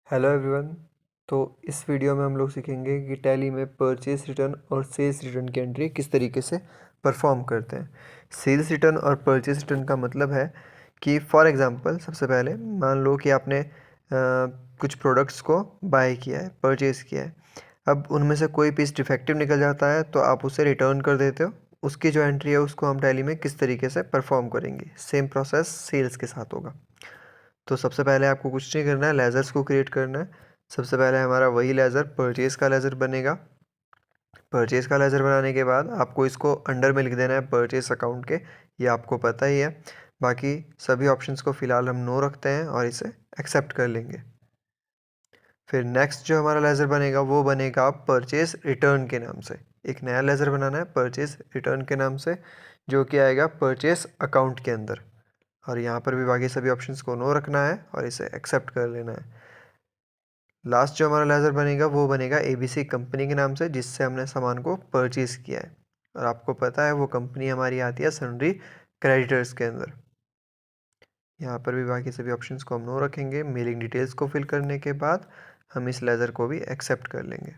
Hello everyone. तो इस video में हम लोग सीखेंगे कि टैली में परचेस रिटर्न और सेल्स रिटर्न की एंट्री किस तरीके से परफॉर्म करते हैं। सेल्स रिटर्न और परचेस रिटर्न का मतलब है कि फॉर एग्जांपल सबसे पहले मान लो कि आपने कुछ प्रोडक्ट्स को बाय किया है, परचेस किया है। अब उनमें से कोई पीस डिफेक्टिव निकल जाता है तो आप उसे रिटर्न कर देते हो। उसकी जो एंट्री है उसको हम टैली में किस तरीके से परफॉर्म करेंगे, सेम प्रोसेस सेल्स के साथ होगा। तो सबसे पहले आपको कुछ नहीं करना है, लेज़र्स को क्रिएट करना है। सबसे पहले हमारा वही लेज़र परचेज़ का लेज़र बनेगा। परचेज़ का लेज़र बनाने के बाद आपको इसको अंडर में लिख देना है परचेज़ अकाउंट के, ये आपको पता ही है। बाकी सभी ऑप्शंस को फ़िलहाल हम नो रखते हैं और इसे एक्सेप्ट कर लेंगे। फिर नेक्स्ट जो हमारा लेज़र बनेगा वो बनेगा परचेज़ रिटर्न के नाम से। एक नया लेज़र बनाना है परचेज़ रिटर्न के नाम से, जो कि आएगा परचेज़ अकाउंट के अंदर। और यहाँ पर भी बाकी सभी ऑप्शंस को नो रखना है और इसे एक्सेप्ट कर लेना है। लास्ट जो हमारा लेज़र बनेगा वो बनेगा एबीसी कंपनी के नाम से, जिससे हमने सामान को परचेज़ किया है। और आपको पता है वो कंपनी हमारी आती है सन्ड्री क्रेडिटर्स के अंदर। यहाँ पर भी बाकी सभी ऑप्शंस को हम नो रखेंगे। मेलिंग डिटेल्स को फिल करने के बाद हम इस लेज़र को भी एक्सेप्ट कर लेंगे।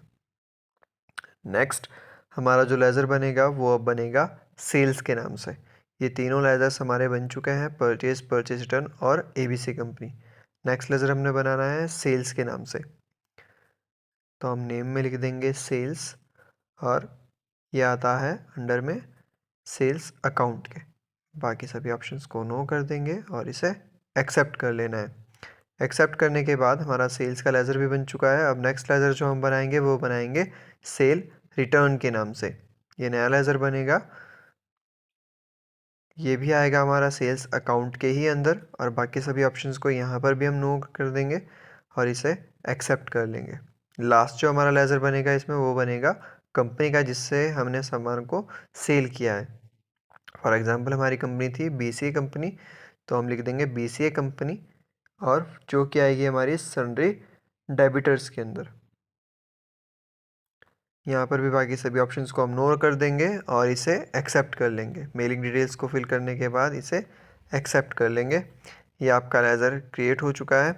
नेक्स्ट हमारा जो लेज़र बनेगा वो अब बनेगा सेल्स के नाम से। ये तीनों लेज़र्स हमारे बन चुके हैं, परचेज़, परचेज़ रिटर्न और एबीसी कंपनी। नेक्स्ट लेज़र हमने बनाना है सेल्स के नाम से, तो हम नेम में लिख देंगे सेल्स और ये आता है अंडर में सेल्स अकाउंट के। बाकी सभी ऑप्शंस को नो कर देंगे और इसे एक्सेप्ट कर लेना है। एक्सेप्ट करने के बाद हमारा सेल्स का लेज़र भी बन चुका है। अब नेक्स्ट लेज़र जो हम बनाएंगे वो बनाएंगे सेल रिटर्न के नाम से। ये नया लेज़र बनेगा, ये भी आएगा हमारा सेल्स अकाउंट के ही अंदर और बाकी सभी ऑप्शंस को यहाँ पर भी हम नो कर देंगे और इसे एक्सेप्ट कर लेंगे। लास्ट जो हमारा लेज़र बनेगा इसमें वो बनेगा कंपनी का, जिससे हमने सामान को सेल किया है। फॉर एग्जांपल हमारी कंपनी थी बीसीए कंपनी, तो हम लिख देंगे बीसीए कंपनी और जो कि आएगी हमारी सन्ड्री डेबिटर्स के अंदर। यहाँ पर भी बाकी सभी ऑप्शंस को हम नो कर देंगे और इसे एक्सेप्ट कर लेंगे। मेलिंग डिटेल्स को फिल करने के बाद इसे एक्सेप्ट कर लेंगे। ये आपका लेज़र क्रिएट हो चुका है।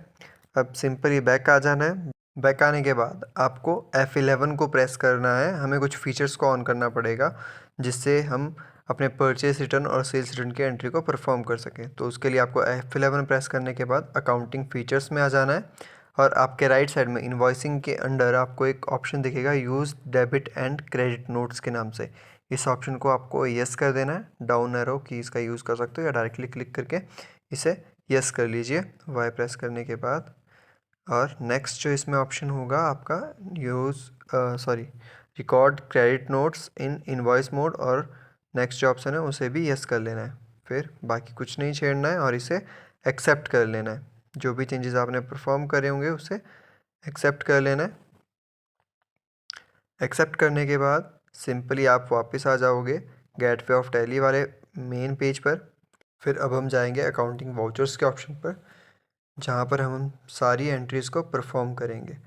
अब सिंपली बैक आ जाना है। बैक आने के बाद आपको F11 को प्रेस करना है। हमें कुछ फीचर्स को ऑन करना पड़ेगा जिससे हम अपने परचेस रिटर्न और सेल्स रिटर्न की एंट्री को परफॉर्म कर सकें। तो उसके लिए आपको F11 प्रेस करने के बाद अकाउंटिंग फीचर्स में आ जाना है और आपके राइट साइड में इनवॉइसिंग के अंडर आपको एक ऑप्शन दिखेगा use debit and credit notes के नाम से। इस ऑप्शन को आपको यस कर देना है। डाउन एरो की इसका यूज़ कर सकते हो या डायरेक्टली क्लिक करके इसे यस कर लीजिए वाई प्रेस करने के बाद। और नेक्स्ट जो इसमें ऑप्शन होगा आपका use record credit notes in invoice mode, और नेक्स्ट जो ऑप्शन है उसे भी यस कर लेना है। फिर बाकी कुछ नहीं छेड़ना है और इसे एक्सेप्ट कर लेना है। जो भी चेंजेस आपने परफॉर्म करे होंगे उसे एक्सेप्ट कर लेना है। एक्सेप्ट करने के बाद सिंपली आप वापस आ जाओगे गेटवे ऑफ टैली वाले मेन पेज पर। फिर अब हम जाएंगे अकाउंटिंग वाउचर्स के ऑप्शन पर, जहाँ पर हम सारी एंट्रीज़ को परफॉर्म करेंगे।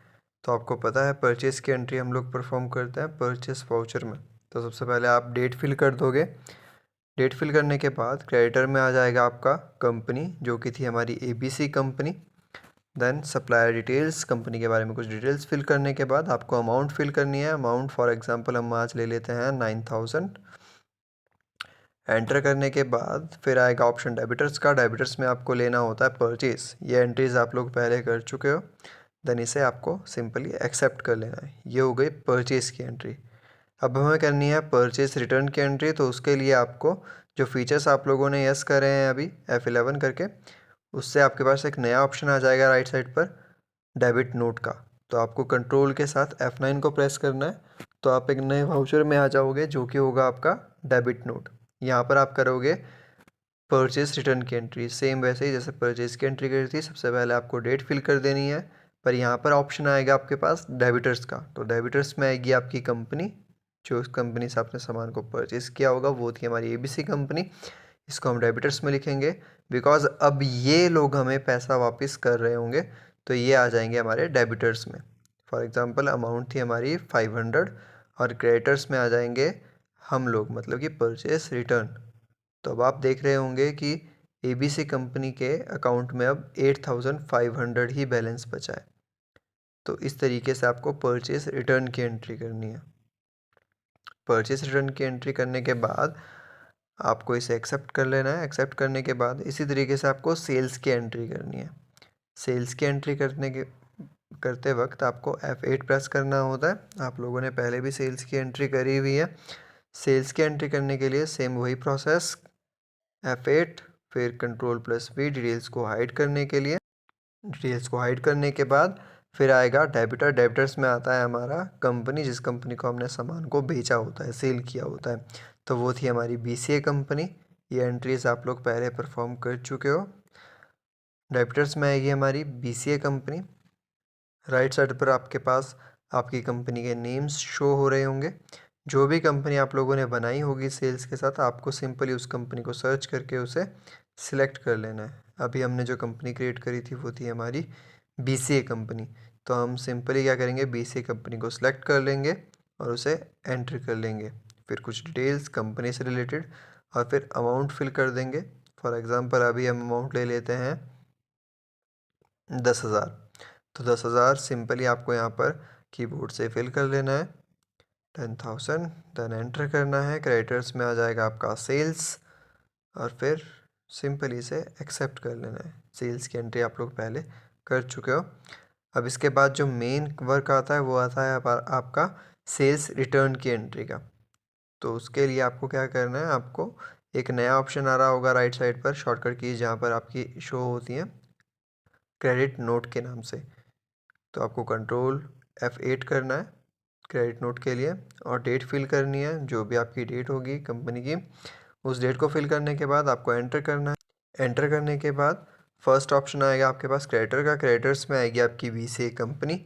तो आपको पता है परचेस की एंट्री हम लोग परफॉर्म करते हैं परचेस वाउचर में। तो सबसे पहले आप डेट फिल कर दोगे। डेट फिल करने के बाद क्रेडिटर में आ जाएगा आपका कंपनी, जो कि थी हमारी ABC company. Then supplier details, company के बारे में कुछ डिटेल्स फिल करने के बाद आपको अमाउंट फिल करनी है। अमाउंट फॉर एग्जांपल हम आज ले लेते हैं 9000। एंटर करने के बाद फिर आएगा ऑप्शन डेबिटर्स का। डेबिटर्स में आपको लेना होता है परचेस। ये एंट्रीज आप लोग पहले कर चुके हो। देन इसे आपको सिंपली एक्सेप्ट कर लेना है। ये हो गई परचेस की एंट्री। अब हमें करनी है परचेस रिटर्न की एंट्री। तो उसके लिए आपको जो फीचर्स आप लोगों ने यस करे हैं अभी F11 करके, उससे आपके पास एक नया ऑप्शन आ जाएगा राइट साइड पर डेबिट नोट का। तो आपको कंट्रोल के साथ F9 को प्रेस करना है। तो आप एक नए वाउचर में आ जाओगे जो कि होगा आपका डेबिट नोट। यहाँ पर आप करोगे परचेस रिटर्न की एंट्री, सेम वैसे ही जैसे परचेस की एंट्री करी थी। सबसे पहले आपको डेट फिल कर देनी है, पर यहाँ पर ऑप्शन आएगा आपके पास डेबिटर्स का। तो डेबिटर्स में आएगी आपकी कंपनी, जो उस कंपनी से आपने सामान को परचेस किया होगा वो थी हमारी एबीसी कंपनी। इसको हम डेबिटर्स में लिखेंगे बिकॉज अब ये लोग हमें पैसा वापस कर रहे होंगे, तो ये आ जाएंगे हमारे डेबिटर्स में। फॉर एग्जांपल अमाउंट थी हमारी 500 और क्रेडिटर्स में आ जाएंगे हम लोग, मतलब कि परचेस रिटर्न। तो अब आप देख रहे होंगे कि एबीसी कंपनी के अकाउंट में अब 8500 ही बैलेंस बचा है। तो इस तरीके से आपको परचेस रिटर्न की एंट्री करनी है। परचेस रिटर्न की एंट्री करने के बाद आपको इसे एक्सेप्ट कर लेना है। एक्सेप्ट करने के बाद इसी तरीके से आपको सेल्स की एंट्री करनी है। सेल्स की एंट्री करते वक्त आपको F8 प्रेस करना होता है। आप लोगों ने पहले भी सेल्स की एंट्री करी हुई है। सेल्स की एंट्री करने के लिए सेम वही प्रोसेस, F8 फिर Ctrl+V डिटेल्स को हाइड करने के लिए। डिटेल्स को हाइड करने के बाद फिर आएगा डेबिटर। डेबिटर्स में आता है हमारा कंपनी, जिस कंपनी को हमने सामान को बेचा होता है, सेल किया होता है, तो वो थी हमारी BCA कंपनी। ये एंट्रीज आप लोग पहले परफॉर्म कर चुके हो। डेबिटर्स में आएगी हमारी BCA कंपनी। राइट साइड पर आपके पास आपकी कंपनी के नेम्स शो हो रहे होंगे। जो भी कंपनी आप लोगों ने बनाई होगी सेल्स के साथ, आपको सिंपली उस कंपनी को सर्च करके उसे सिलेक्ट कर लेना है। अभी हमने जो कंपनी क्रिएट करी थी वो थी हमारी BCA कंपनी। तो हम सिंपली क्या करेंगे, BCA कंपनी को सिलेक्ट कर लेंगे और उसे एंटर कर लेंगे। फिर कुछ डिटेल्स कंपनी से रिलेटेड और फिर अमाउंट फिल कर देंगे। फॉर एग्ज़ाम्पल अभी हम अमाउंट ले लेते हैं 10,000। तो 10,000 सिंपली आपको यहाँ पर कीबोर्ड से फिल कर लेना है। 10,000 देन एंटर करना है। क्रेडिटर्स में आ जाएगा आपका सेल्स और फिर सिंपली इसे एक्सेप्ट कर लेना है। सेल्स की एंट्री आप लोग पहले कर चुके हो। अब इसके बाद जो मेन वर्क आता है वो आता है आपका सेल्स रिटर्न की एंट्री का। तो उसके लिए आपको क्या करना है, आपको एक नया ऑप्शन आ रहा होगा राइट साइड पर, शॉर्टकट कीज जहाँ पर आपकी शो होती हैं क्रेडिट नोट के नाम से। तो आपको कंट्रोल F8 करना है क्रेडिट नोट के लिए और डेट फिल करनी है। जो भी आपकी डेट होगी कंपनी की, उस डेट को फिल करने के बाद आपको एंटर करना है। एंटर करने के बाद फर्स्ट ऑप्शन आएगा आपके पास क्रेडिटर का। क्रेडिटर्स में आएगी आपकी BCA company.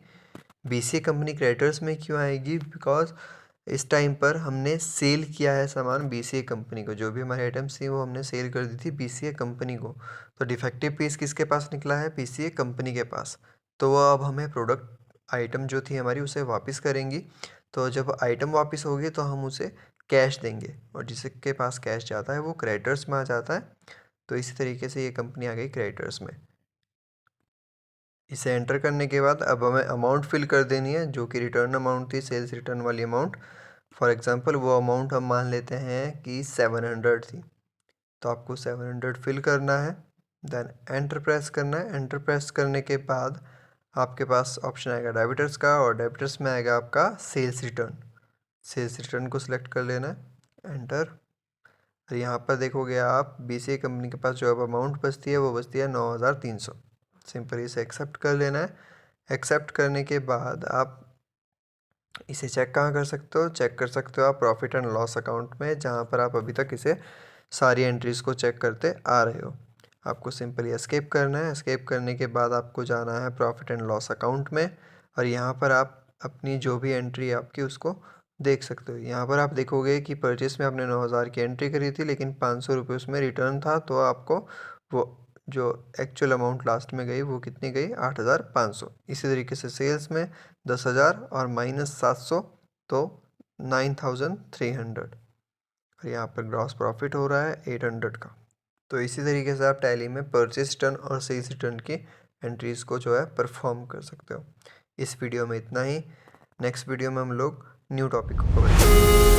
BCA company creditors में क्यों आएगी, बिकॉज इस टाइम पर हमने सेल किया है सामान BCA कंपनी को। जो भी हमारे आइटम्स थी वो हमने सेल कर दी थी BCA कंपनी को। तो डिफेक्टिव पीस किसके पास निकला है, BCA कंपनी के पास। तो वो अब हमें प्रोडक्ट आइटम जो थी हमारी उसे वापस करेंगी। तो जब आइटम वापस होगी तो हम उसे कैश देंगे और जिसके पास कैश जाता है वो क्रेडिटर्स में आ जाता है। तो इसी तरीके से ये कंपनी आ गई क्रेडिटर्स में। इसे एंटर करने के बाद अब हमें अमाउंट फिल कर देनी है जो कि रिटर्न अमाउंट थी, सेल्स रिटर्न वाली अमाउंट। फॉर एग्जांपल वो अमाउंट हम मान लेते हैं कि 700 थी। तो आपको 700 फिल करना है, देन एंटर प्रेस करना है। एंटर प्रेस करने के बाद आपके पास ऑप्शन आएगा डेबिटर्स का और डेबिटर्स में आएगा आपका सेल्स रिटर्न। सेल्स रिटर्न को सिलेक्ट कर लेना है, एंटर। और यहाँ पर देखोगे आप BCA कंपनी के पास जो अब अमाउंट बचती है वो बचती है 9,300। सिंपली इसे एक्सेप्ट कर लेना है। एक्सेप्ट करने के बाद आप इसे चेक कहाँ कर सकते हो, चेक कर सकते हो आप प्रॉफिट एंड लॉस अकाउंट में, जहाँ पर आप अभी तक इसे सारी एंट्रीज़ को चेक करते आ रहे हो। आपको सिंपली एस्केप करना है। एस्केप करने के बाद आपको जाना है प्रॉफिट एंड लॉस अकाउंट में और यहाँ पर आप अपनी जो भी एंट्री है आपकी उसको देख सकते हो। यहाँ पर आप देखोगे कि परचेस में आपने 9,000 की एंट्री करी थी लेकिन 500 रुपये उसमें रिटर्न था। तो आपको वो जो एक्चुअल अमाउंट लास्ट में गई वो कितनी गई, 8,500। इसी तरीके से सेल्स में 10,000 और -700 तो 9,300 और यहाँ पर ग्रॉस प्रॉफिट हो रहा है 800 का। तो इसी तरीके से आप टैली में परचेस रिटर्न और सेल्स रिटर्न की एंट्रीज़ को जो है परफॉर्म कर सकते हो। इस वीडियो में इतना ही। नेक्स्ट वीडियो में हम लोग न्यू टॉपिक को कवर करेंगे।